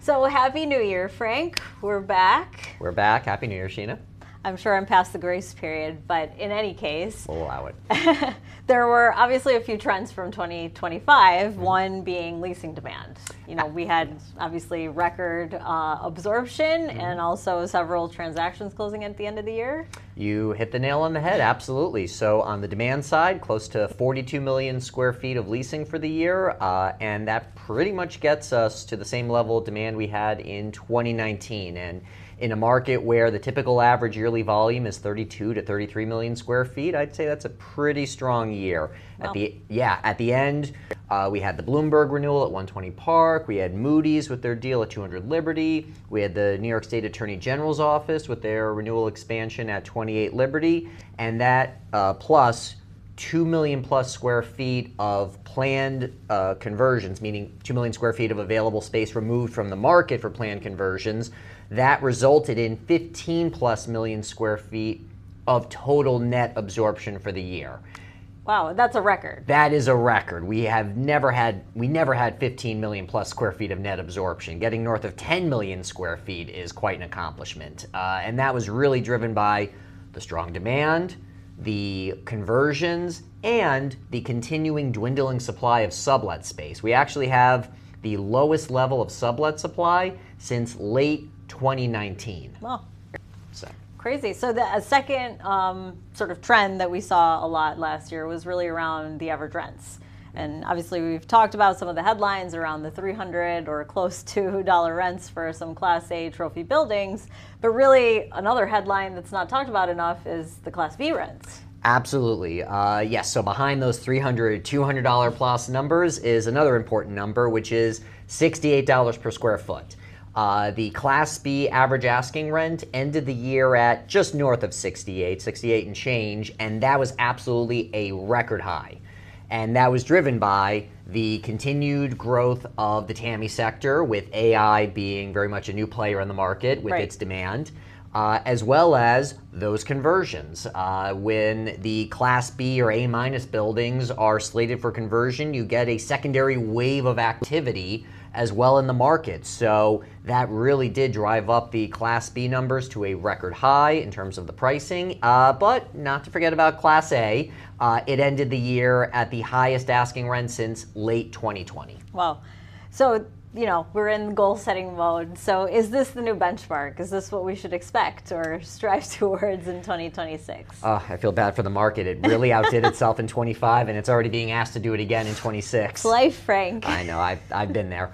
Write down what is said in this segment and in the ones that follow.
So happy New Year, Frank. We're back. We're back. Happy New Year, Sheena. I'm sure I'm past the grace period, but in any case, We'll allow it. there were obviously a few trends from 2025, one being leasing demand. You know, we had obviously record absorption and also several transactions closing at the end of the year. You hit the nail on the head, absolutely. So on the demand side, close to 42 million square feet of leasing for the year, and that pretty much gets us to the same level of demand we had in 2019. And in a market where the typical average yearly volume is 32 to 33 million square feet, I'd say that's a pretty strong year. Wow. At the end, we had the Bloomberg renewal at 120 Park. We had Moody's with their deal at 200 Liberty. We had the New York State Attorney General's office with their renewal expansion at 28 Liberty, and that plus 2 million plus square feet of planned conversions, meaning 2 million square feet of available space removed from the market for planned conversions. That resulted in 15 plus million square feet of total net absorption for the year. Wow, that's a record. That is a record. We never had 15 million plus square feet of net absorption. Getting north of 10 million square feet is quite an accomplishment. And that was really driven by the strong demand, the conversions, and the continuing dwindling supply of sublet space. We actually have the lowest level of sublet supply since late 2019. Well, So. crazy. So a second sort of trend that we saw a lot last year was really around the average rents. And obviously we've talked about some of the headlines around the $300 or close to dollar rents for some Class A trophy buildings. But really another headline that's not talked about enough is the Class B rents. Absolutely. Yes, so behind those $300, $200 plus numbers is another important number, which is $68 per square foot. The Class B average asking rent ended the year at just north of 68 and change, and that was absolutely a record high. And that was driven by the continued growth of the TAMI sector, with AI being very much a new player in the market with its demand, as well as those conversions. When the Class B or A minus buildings are slated for conversion, you get a secondary wave of activity as well in the market. So that really did drive up the Class B numbers to a record high in terms of the pricing. But not to forget about Class A. It ended the year at the highest asking rent since late 2020. Wow. So, you know, we're in goal setting mode. So is this the new benchmark? Is this what we should expect or strive towards in 2026? I feel bad for the market. It really outdid itself in 25, and it's already being asked to do it again in 26. It's life, Frank. I know, I've been there.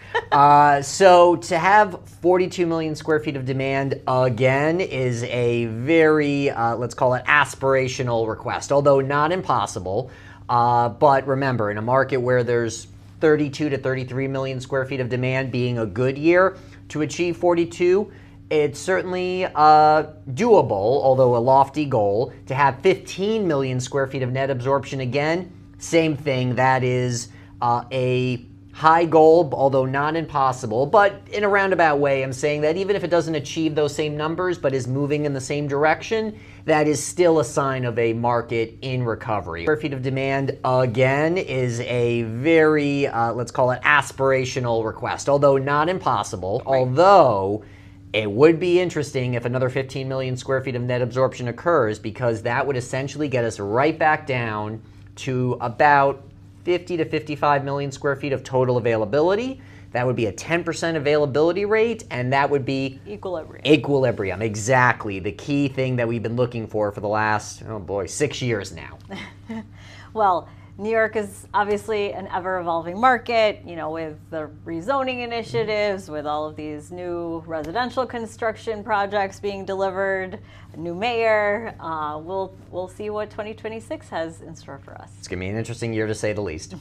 So to have 42 million square feet of demand again is a very, let's call it aspirational request, although not impossible. But remember, in a market where there's 32 to 33 million square feet of demand being a good year, to achieve 42, it's certainly doable, although a lofty goal. To have 15 million square feet of net absorption again, same thing. That is a high goal, although not impossible. But in a roundabout way, I'm saying that even if it doesn't achieve those same numbers, but is moving in the same direction, that is still a sign of a market in recovery. Square feet of demand, again, is a very, let's call it aspirational request, although not impossible. Although it would be interesting if another 15 million square feet of net absorption occurs, because that would essentially get us right back down to about 50 to 55 million square feet of total availability. That would be a 10% availability rate, and that would be equilibrium. Equilibrium, exactly. The key thing that we've been looking for the last, 6 years now. Well, New York is obviously an ever-evolving market, you know, with the rezoning initiatives, with all of these new residential construction projects being delivered, a new mayor. We'll see what 2026 has in store for us. It's going to be an interesting year, to say the least.